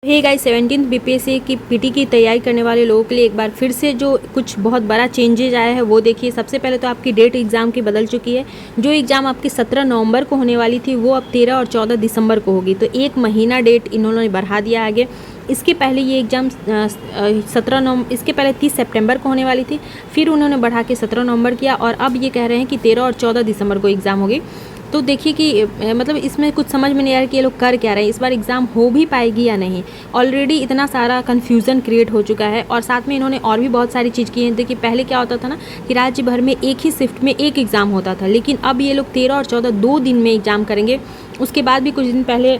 Hey guys, 17th BPSC की PT की तैयारी करने वाले लोगों के लिए एक बार फिर से जो कुछ बहुत बड़ा चेंजेज आया है वो देखिए। सबसे पहले तो आपकी डेट एग्ज़ाम की बदल चुकी है। जो एग्ज़ाम आपकी 17 नवंबर को होने वाली थी वो अब 13 और 14 दिसंबर को होगी। तो एक महीना डेट इन्होंने बढ़ा दिया आगे। इसके पहले ये एग्ज़ाम 17 नवंबर, इसके पहले 30 सितंबर को होने वाली थी, फिर उन्होंने बढ़ा के 17 नवंबर किया और अब ये कह रहे हैं कि 13 और 14 दिसंबर को एग्ज़ाम होगी। तो देखिए कि मतलब इसमें कुछ समझ में नहीं आ रहा कि ये लोग कर क्या रहे हैं, इस बार एग्ज़ाम हो भी पाएगी या नहीं। ऑलरेडी इतना सारा कन्फ्यूज़न क्रिएट हो चुका है और साथ में इन्होंने और भी बहुत सारी चीज़ की है। देखिए पहले क्या होता था ना कि राज्य भर में एक ही शिफ्ट में एक एग्ज़ाम होता था, लेकिन अब ये लोग 13 और 14 2 दिन में एग्ज़ाम करेंगे। उसके बाद भी कुछ दिन पहले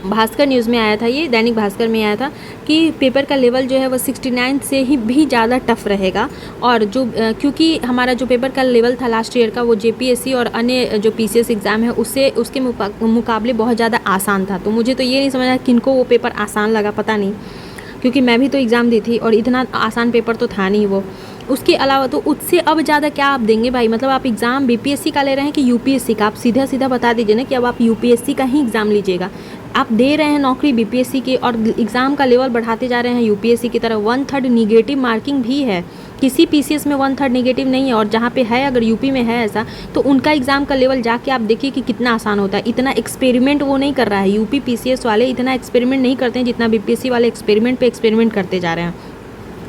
भास्कर न्यूज़ में आया था, ये दैनिक भास्कर में आया था कि पेपर का लेवल जो है वो 69 से ही भी ज़्यादा टफ रहेगा। और जो क्योंकि हमारा जो पेपर का लेवल था लास्ट ईयर का वो जेपीएससी और अन्य जो पीसीएस एग्ज़ाम है उसके मुकाबले बहुत ज़्यादा आसान था। तो मुझे तो ये नहीं समझा किनको वो पेपर आसान लगा, पता नहीं, क्योंकि मैं भी तो एग्ज़ाम दी थी और इतना आसान पेपर तो था नहीं वो। उसके अलावा तो उससे अब ज़्यादा क्या आप देंगे भाई? मतलब आप एग्ज़ाम बीपीएससी का ले रहे हैं कि यूपीएससी का? आप सीधा सीधा बता दीजिए ना कि अब आप यूपीएससी का ही एग्ज़ाम लीजिएगा। आप दे रहे हैं नौकरी बीपीएससी की और एग्ज़ाम का लेवल बढ़ाते जा रहे हैं यूपीएससी की तरह। 1/3 निगेटिव मार्किंग भी है, किसी पीसीएस में 1/3 निगेटिव नहीं है। और जहाँ पे है, अगर यूपी में है ऐसा, तो उनका एग्ज़ाम का लेवल जाके आप देखिए कि कितना आसान होता है। इतना एक्सपेरिमेंट वो नहीं कर रहा है, यूपी पीसीएस वाले इतना एक्सपेरिमेंट नहीं करते हैं जितना बीपीएससी वाले एक्सपेरिमेंट पे एक्सपेरिमेंट करते जा रहे हैं।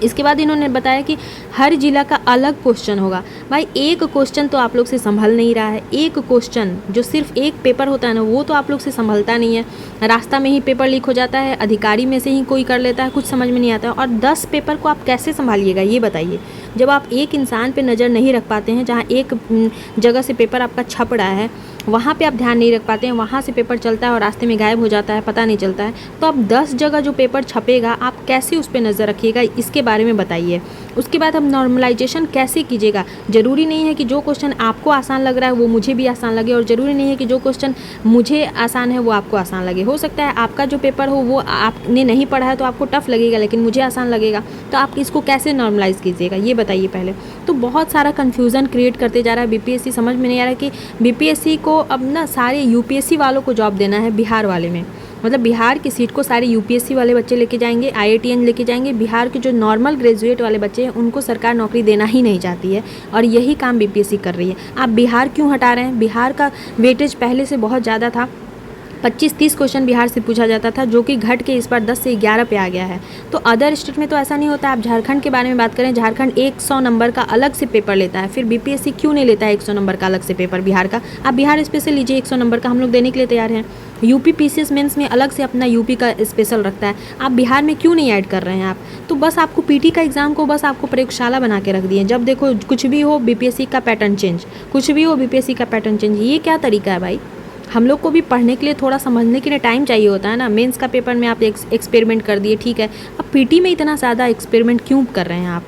इसके बाद इन्होंने बताया कि हर जिला का अलग क्वेश्चन होगा। भाई एक क्वेश्चन तो आप लोग से संभल नहीं रहा है। एक क्वेश्चन जो सिर्फ एक पेपर होता है ना, वो तो आप लोग से संभलता नहीं है। रास्ता में ही पेपर लीक हो जाता है, अधिकारी में से ही कोई कर लेता है, कुछ समझ में नहीं आता है। और 10 पेपर को आप कैसे संभालिएगा ये बताइए? जब आप एक इंसान पे नज़र नहीं रख पाते हैं, जहाँ एक जगह से पेपर आपका छप रहा है वहाँ पे आप ध्यान नहीं रख पाते हैं, वहाँ से पेपर चलता है और रास्ते में गायब हो जाता है, पता नहीं चलता है, तो अब 10 जगह जो पेपर छपेगा आप कैसे उस पर नज़र रखिएगा, इसके बारे में बताइए। उसके बाद हम नॉर्मलाइजेशन कैसे कीजिएगा? ज़रूरी नहीं है कि जो क्वेश्चन आपको आसान लग रहा है वो मुझे भी आसान लगे, और ज़रूरी नहीं है कि जो क्वेश्चन मुझे आसान है वो आपको आसान लगे। हो सकता है आपका जो पेपर हो वो आपने नहीं पढ़ा है तो आपको टफ लगेगा, लेकिन मुझे आसान लगेगा। तो आप इसको कैसे नॉर्मलाइज़ कीजिएगा ये बताइए पहले। तो बहुत सारा कन्फ्यूज़न क्रिएट करते जा रहा है बीपीएससी। समझ में नहीं आ रहा है कि बीपीएससी को अब ना सारे यूपीएससी वालों को जॉब देना है बिहार वाले में। मतलब बिहार की सीट को सारे यूपीएससी वाले बच्चे लेके जाएंगे, आईआईटीएन लेके जाएंगे। बिहार के जो नॉर्मल ग्रेजुएट वाले बच्चे हैं उनको सरकार नौकरी देना ही नहीं चाहती है, और यही काम बीपीएससी कर रही है। आप बिहार क्यों हटा रहे हैं? बिहार का वेटेज पहले से बहुत ज़्यादा था, 25-30 क्वेश्चन बिहार से पूछा जाता था, जो कि घट के इस बार 10 से 11 पे आ गया है। तो अदर स्टेट में तो ऐसा नहीं होता। आप झारखंड के बारे में बात करें, झारखंड 100 नंबर का अलग से पेपर लेता है, फिर बीपीएससी क्यों नहीं लेता है 100 नंबर का अलग से पेपर बिहार का? आप बिहार स्पेशल लीजिए, 100 नंबर का हम लोग देने के लिए तैयार हैं। यूपी पीसीएस मेंस में अलग से अपना यूपी का स्पेशल रखता है, आप बिहार में क्यों नहीं ऐड कर रहे हैं आप? तो बस आपको पीटी का एग्ज़ाम को बस आपको प्रयोगशाला बना के रख दिए। जब देखो कुछ भी हो बीपीएससी का पैटर्न चेंज, कुछ भी हो बीपीएससी का पैटर्न चेंज। ये क्या तरीका है भाई? हम लोग को भी पढ़ने के लिए थोड़ा समझने के लिए टाइम चाहिए होता है ना। मेंस का पेपर में आप एक्सपेरिमेंट कर दिए, ठीक है, अब पीटी में इतना ज़्यादा एक्सपेरिमेंट क्यों कर रहे हैं आप?